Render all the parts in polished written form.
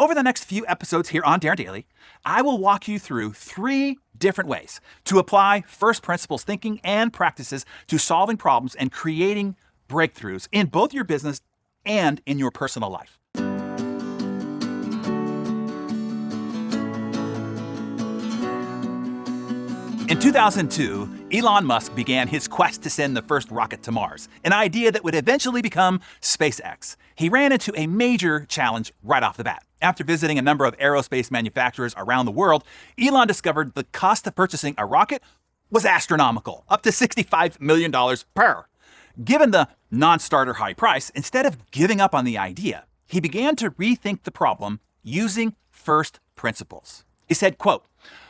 over the next few episodes here on Darren Daily, I will walk you through 3 different ways to apply first principles thinking and practices to solving problems and creating breakthroughs in both your business and in your personal life. In 2002, Elon Musk began his quest to send the first rocket to Mars, an idea that would eventually become SpaceX. He ran into a major challenge right off the bat. After visiting a number of aerospace manufacturers around the world, Elon discovered the cost of purchasing a rocket was astronomical, up to $65 million per. Given the non-starter high price, instead of giving up on the idea, he began to rethink the problem using first principles. He said, quote,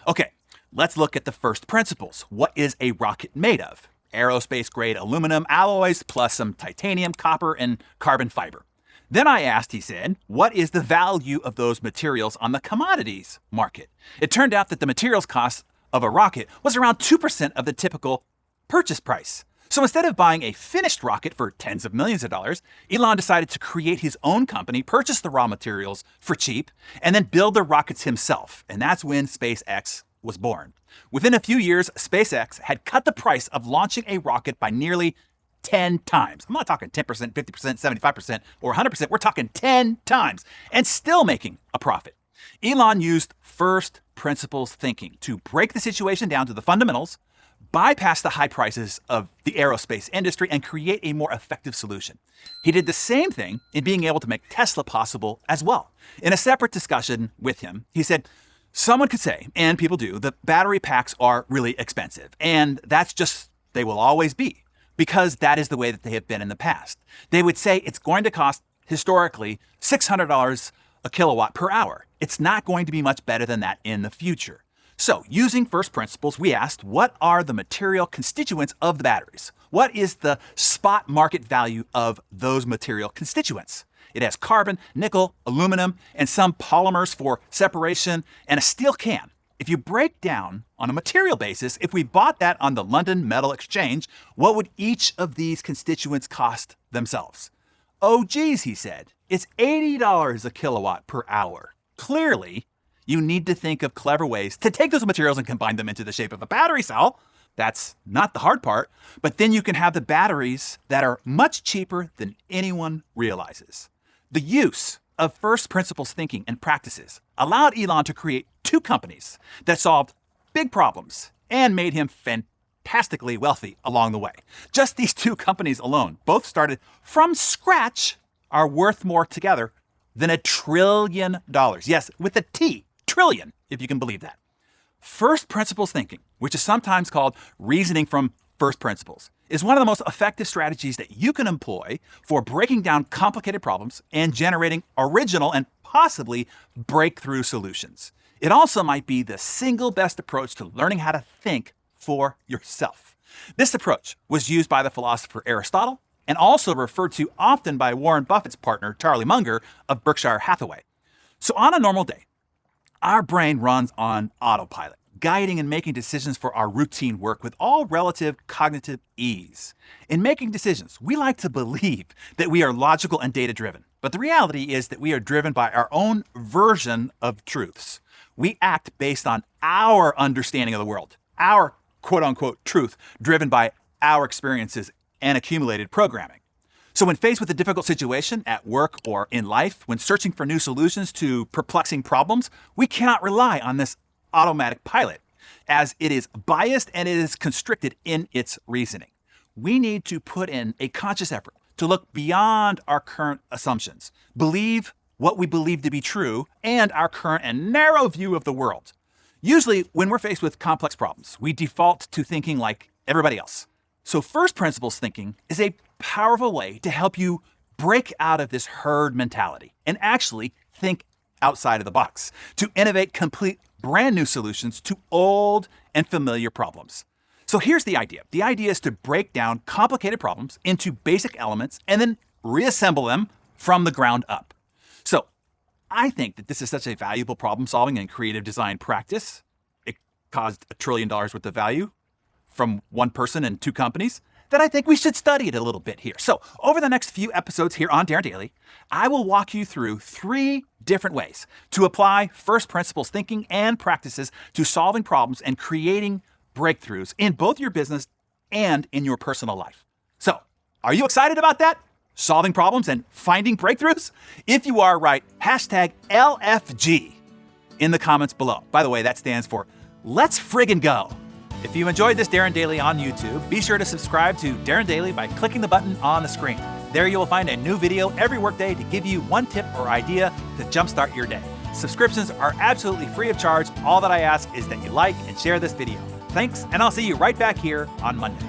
"Okay, let's look at the first principles. What is a rocket made of? Aerospace-grade aluminum alloys plus some titanium, copper, and carbon fiber. Then I asked," he said, "what is the value of those materials on the commodities market? It turned out that the materials cost of a rocket was around 2% of the typical purchase price. So instead of buying a finished rocket for tens of millions of dollars, Elon decided to create his own company, purchase the raw materials for cheap, and then build the rockets himself. And that's when SpaceX was born. Within a few years, SpaceX had cut the price of launching a rocket by nearly 10 times. I'm not talking 10%, 50%, 75%, or 100%. We're talking 10 times, and still making a profit. Elon used first principles thinking to break the situation down to the fundamentals, bypass the high prices of the aerospace industry, and create a more effective solution. He did the same thing in being able to make Tesla possible as well. In a separate discussion with him, he said, "Someone could say, and people do, that battery packs are really expensive, and that's just, they will always be, because that is the way that they have been in the past. They would say it's going to cost, historically, $600 a kilowatt per hour. It's not going to be much better than that in the future." So, using first principles, we asked, what are the material constituents of the batteries? What is the spot market value of those material constituents? It has carbon, nickel, aluminum, and some polymers for separation, and a steel can. If you break down on a material basis, if we bought that on the London Metal Exchange, what would each of these constituents cost themselves? "Oh, geez," he said, "it's $80 a kilowatt per hour." Clearly, you need to think of clever ways to take those materials and combine them into the shape of a battery cell. That's not the hard part, but then you can have the batteries that are much cheaper than anyone realizes. The use of first principles thinking and practices allowed Elon to create 2 companies that solved big problems and made him fantastically wealthy along the way. Just these 2 companies alone, both started from scratch, are worth more together than $1 trillion. Yes, with a T, trillion, if you can believe that. First principles thinking, which is sometimes called reasoning from first principles, is one of the most effective strategies that you can employ for breaking down complicated problems and generating original and possibly breakthrough solutions. It also might be the single best approach to learning how to think for yourself. This approach was used by the philosopher Aristotle and also referred to often by Warren Buffett's partner, Charlie Munger of Berkshire Hathaway. So on a normal day, our brain runs on autopilot, guiding and making decisions for our routine work with all relative cognitive ease. In making decisions, we like to believe that we are logical and data-driven, but the reality is that we are driven by our own version of truths. We act based on our understanding of the world, our quote-unquote truth, driven by our experiences and accumulated programming. So when faced with a difficult situation at work or in life, when searching for new solutions to perplexing problems, we cannot rely on this automatic pilot, as it is biased and it is constricted in its reasoning. We need to put in a conscious effort to look beyond our current assumptions, believe what we believe to be true, and our current and narrow view of the world. Usually, when we're faced with complex problems, we default to thinking like everybody else. So first principles thinking is a powerful way to help you break out of this herd mentality and actually think outside of the box, to innovate complete brand new solutions to old and familiar problems. So here's the idea. The idea is to break down complicated problems into basic elements and then reassemble them from the ground up. So I think that this is such a valuable problem solving and creative design practice. It caused $1 trillion worth of value from one person and 2 companies, that I think we should study it a little bit here. So over the next few episodes here on Darren Daily, I will walk you through 3 different ways to apply first principles thinking and practices to solving problems and creating breakthroughs in both your business and in your personal life. So, are you excited about that? Solving problems and finding breakthroughs? If you are, write hashtag LFG in the comments below. By the way, that stands for Let's Friggin' Go. If you enjoyed this Darren Daily on YouTube, be sure to subscribe to Darren Daily by clicking the button on the screen. There you will find a new video every workday to give you one tip or idea to jumpstart your day. Subscriptions are absolutely free of charge. All that I ask is that you like and share this video. Thanks, and I'll see you right back here on Monday.